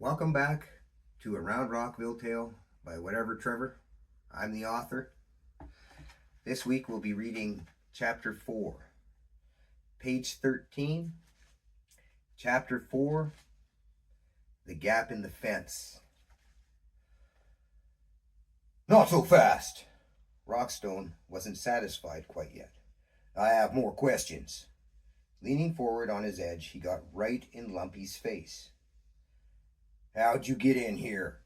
Welcome back to a Roundrockville tale by whatever Trevor. I'm the author. This week we'll be reading chapter 4, page 13. Chapter 4, The Gap in the Fence. Not so fast! Rockstone wasn't satisfied quite yet. I have more questions. Leaning forward on his edge, he got right in Lumpy's face. How'd you get in here?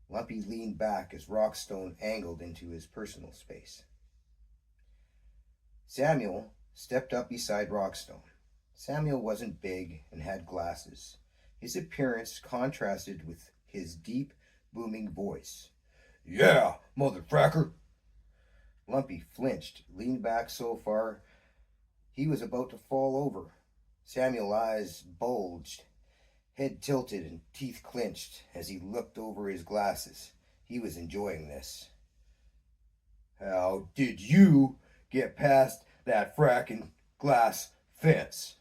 Lumpy leaned back as Rockstone angled into his personal space. Samuel stepped up beside Rockstone. Samuel wasn't big and had glasses. His appearance contrasted with his deep, booming voice. Yeah, mother fracker! Lumpy flinched, leaned back so far he was about to fall over. Samuel's eyes bulged, head tilted and teeth clenched as he looked over his glasses. He was enjoying this. How did you get past that frackin' glass fence?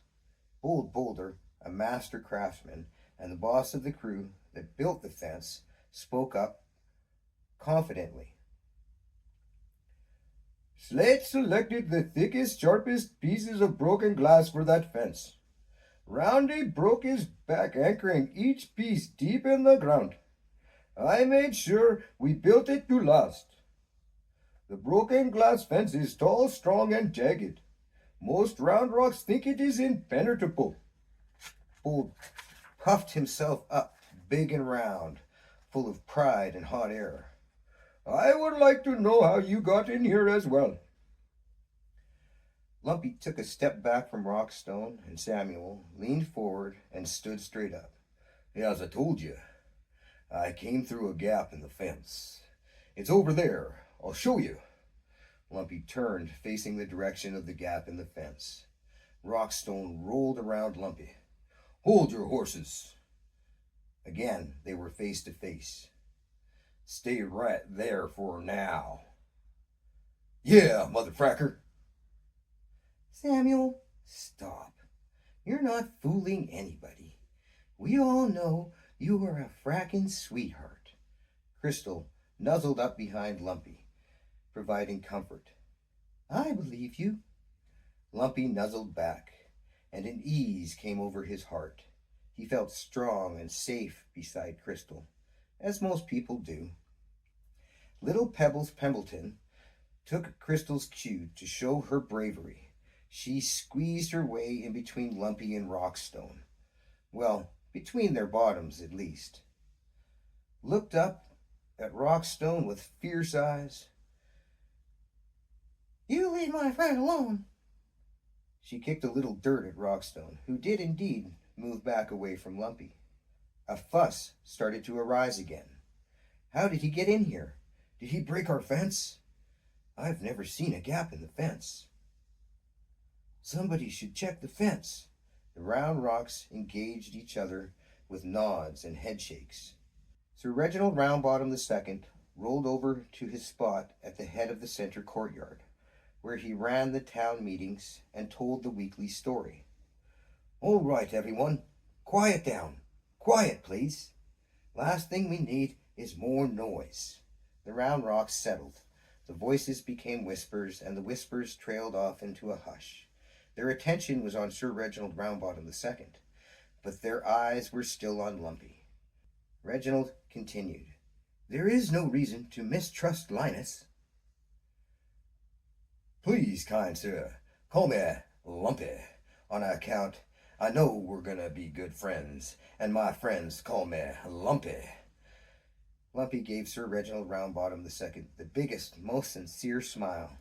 Old Boulder, a master craftsman and the boss of the crew that built the fence, spoke up confidently. Slate selected the thickest, sharpest pieces of broken glass for that fence. Roundy broke his back anchoring each piece deep in the ground. I made sure we built it to last. The broken glass fence is tall, strong, and jagged. Most round rocks think it is impenetrable. Bull puffed himself up, big and round, full of pride and hot air. I would like to know how you got in here as well. Lumpy took a step back from Rockstone, and Samuel leaned forward and stood straight up. As I told you, I came through a gap in the fence. It's over there. I'll show you. Lumpy turned, facing the direction of the gap in the fence. Rockstone rolled around Lumpy. Hold your horses. Again, they were face to face. Stay right there for now. Yeah, mother fracker. Samuel, stop. You're not fooling anybody. We all know you are a frackin' sweetheart. Crystal nuzzled up behind Lumpy, providing comfort. I believe you. Lumpy nuzzled back, and an ease came over his heart. He felt strong and safe beside Crystal, as most people do. Little Pebbles Pembleton took Crystal's cue to show her bravery. She squeezed her way in between Lumpy and Rockstone. Well, between their bottoms at least. Looked up at Rockstone with fierce eyes. You leave my friend alone. She kicked a little dirt at Rockstone, who did indeed move back away from Lumpy. A fuss started to arise again. How did he get in here? Did he break our fence? I've never seen a gap in the fence. Somebody should check the fence. The round rocks engaged each other with nods and headshakes. Sir Reginald Roundbottom II rolled over to his spot at the head of the center courtyard, where he ran the town meetings and told the weekly story. All right, everyone. Quiet down. Quiet, please. Last thing we need is more noise. The round rocks settled. The voices became whispers, and the whispers trailed off into a hush. Their attention was on Sir Reginald Roundbottom II, but their eyes were still on Lumpy. Reginald continued. There is no reason to mistrust Linus. Please, kind sir, call me Lumpy, on account I know we're gonna be good friends, and my friends call me Lumpy. Lumpy gave Sir Reginald Roundbottom II the biggest, most sincere smile.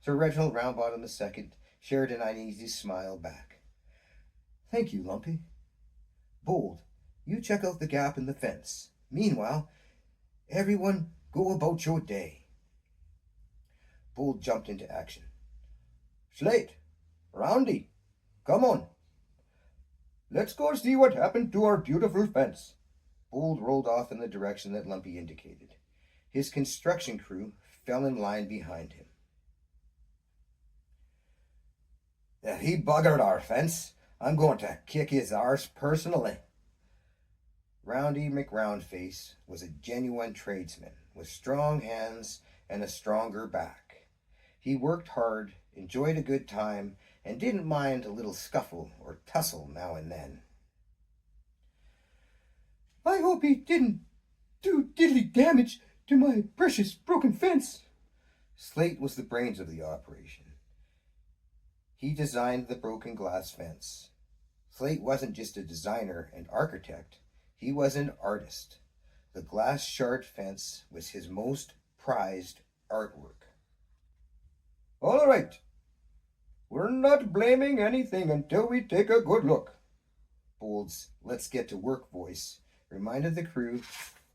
Sir Reginald Roundbottom II shared an uneasy smile back. Thank you, Lumpy. Bold, you check out the gap in the fence. Meanwhile, everyone go about your day. Bold jumped into action. Slate, Roundy, come on. Let's go see what happened to our beautiful fence. Bold rolled off in the direction that Lumpy indicated. His construction crew fell in line behind him. If he buggered our fence, I'm going to kick his arse personally. Roundy McRoundface was a genuine tradesman with strong hands and a stronger back. He worked hard, enjoyed a good time, and didn't mind a little scuffle or tussle now and then. I hope he didn't do diddly damage to my precious broken fence. Slate was the brains of the operation. He designed the broken glass fence. Slate wasn't just a designer and architect, he was an artist. The glass shard fence was his most prized artwork. All right. We're not blaming anything until we take a good look. Bould's let's get to work voice reminded the crew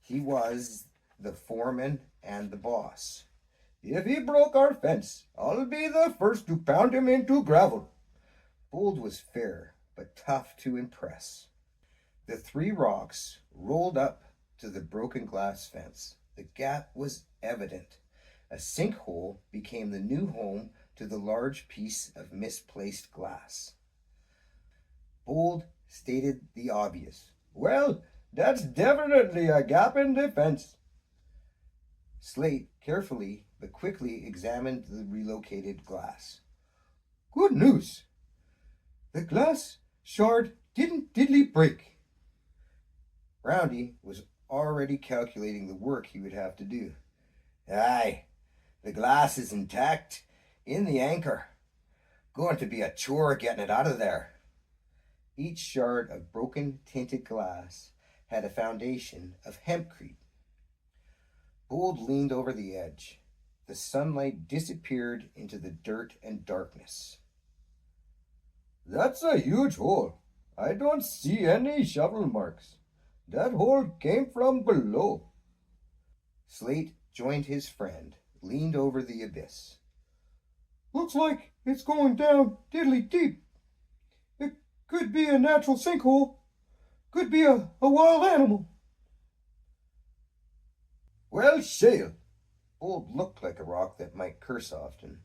he was the foreman and the boss. If he broke our fence, I'll be the first to pound him into gravel. Bould was fair, but tough to impress. The 3 rocks rolled up to the broken glass fence. The gap was evident. A sinkhole became the new home to the large piece of misplaced glass. Bould stated the obvious. Well, that's definitely a gap in the fence. Slate carefully but quickly examined the relocated glass. Good news. The glass shard didn't diddly break. Roundy was already calculating the work he would have to do. Aye, the glass is intact in the anchor. Going to be a chore getting it out of there. Each shard of broken tinted glass had a foundation of hempcrete. Bould leaned over the edge. The sunlight disappeared into the dirt and darkness. That's a huge hole. I don't see any shovel marks. That hole came from below. Slate joined his friend, leaned over the abyss. Looks like it's going down diddly deep. It could be a natural sinkhole. Could be a wild animal. Well, shale. Bould looked like a rock that might curse often,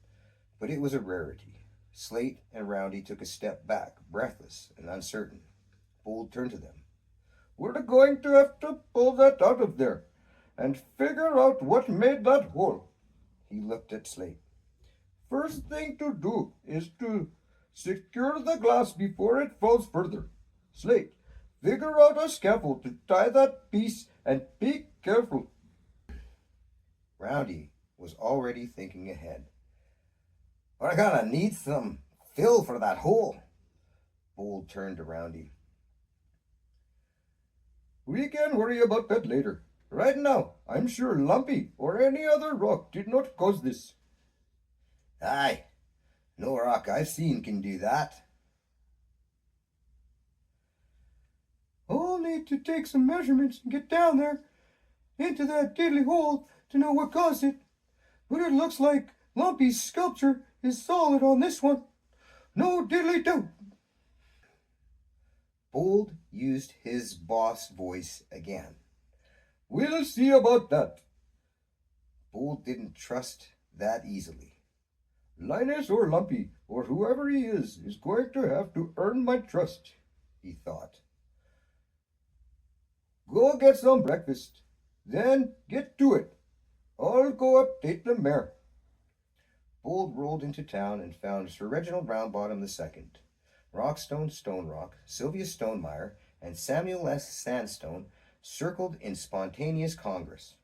but it was a rarity. Slate and Roundy took a step back, breathless and uncertain. Bould turned to them. We're going to have to pull that out of there and figure out what made that hole. He looked at Slate. First thing to do is to secure the glass before it falls further. Slate, figure out a scaffold to tie that piece and be careful. Roundy was already thinking ahead. We're gonna need some fill for that hole. Bould turned to Roundy. We can worry about that later. Right now, I'm sure Lumpy or any other rock did not cause this. Aye, no rock I've seen can do that. I'll need to take some measurements and get down there into that diddly hole to know what caused it. But it looks like Lumpy's sculpture is solid on this one. No diddly doubt. Bould used his boss voice again. We'll see about that. Bould didn't trust that easily. Linus or Lumpy, or whoever he is going to have to earn my trust, he thought. Go get some breakfast, then get to it. I'll go update the mayor. Bould rolled into town and found Sir Reginald Roundbottom II, Rockstone Stonerock, Sylvia Stonemeyer, and Samuel S. Sandstone circled in spontaneous congress.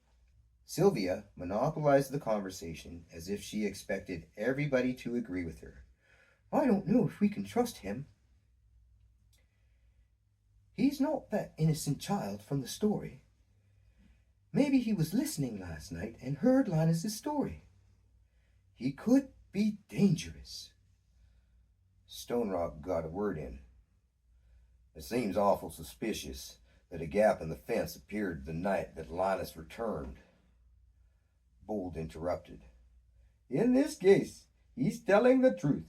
Sylvia monopolized the conversation as if she expected everybody to agree with her. I don't know if we can trust him. He's not that innocent child from the story. Maybe he was listening last night and heard Linus's story. He could be dangerous. Stonerock got a word in. It seems awful suspicious that a gap in the fence appeared the night that Linus returned. Bould interrupted. In this case, he's telling the truth.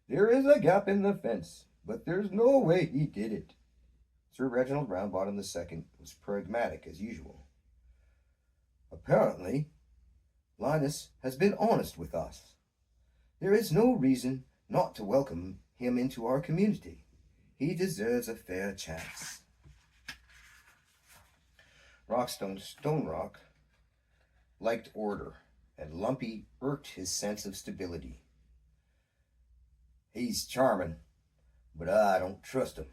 There is a gap in the fence, but there's no way he did it. Sir Reginald Roundbottom II was pragmatic as usual. Apparently, Linus has been honest with us. There is no reason not to welcome him into our community. He deserves a fair chance. Rockstone Stone Rock liked order, and Lumpy irked his sense of stability. He's charming, but I don't trust him.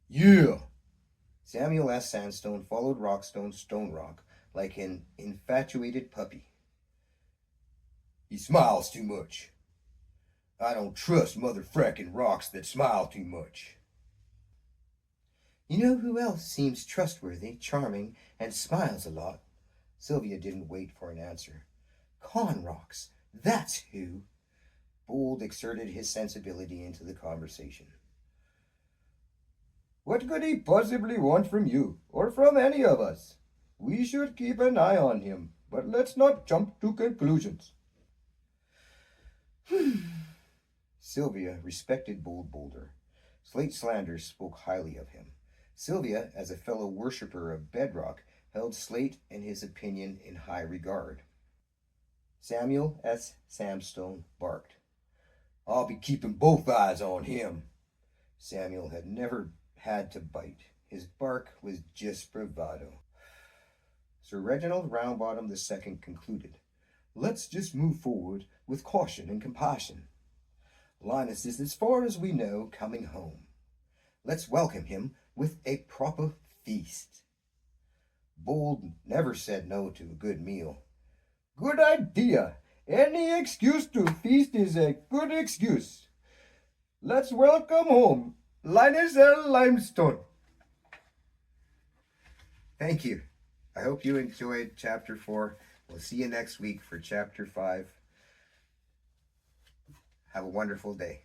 Yeah! Samuel S. Sandstone followed Rockstone Stone Rock like an infatuated puppy. He smiles too much. I don't trust mother frackin' rocks that smile too much. You know who else seems trustworthy, charming, and smiles a lot? Sylvia didn't wait for an answer. Con rocks, that's who. Bould exerted his sensibility into the conversation. What could he possibly want from you, or from any of us? We should keep an eye on him, but let's not jump to conclusions. Sylvia respected Bold Boulder. Slate slanders spoke highly of him. Sylvia, as a fellow worshipper of bedrock, held Slate and his opinion in high regard. Samuel S. Sandstone barked. I'll be keeping both eyes on him. Samuel had never had to bite. His bark was just bravado. Sir Reginald Roundbottom II concluded, Let's just move forward with caution and compassion. Linus is, as far as we know, coming home. Let's welcome him with a proper feast. Bould never said no to a good meal. Good idea. Any excuse to feast is a good excuse. Let's welcome home Linus L. Limestone. Thank you. I hope you enjoyed Chapter 4. We'll see you next week for Chapter 5. Have a wonderful day.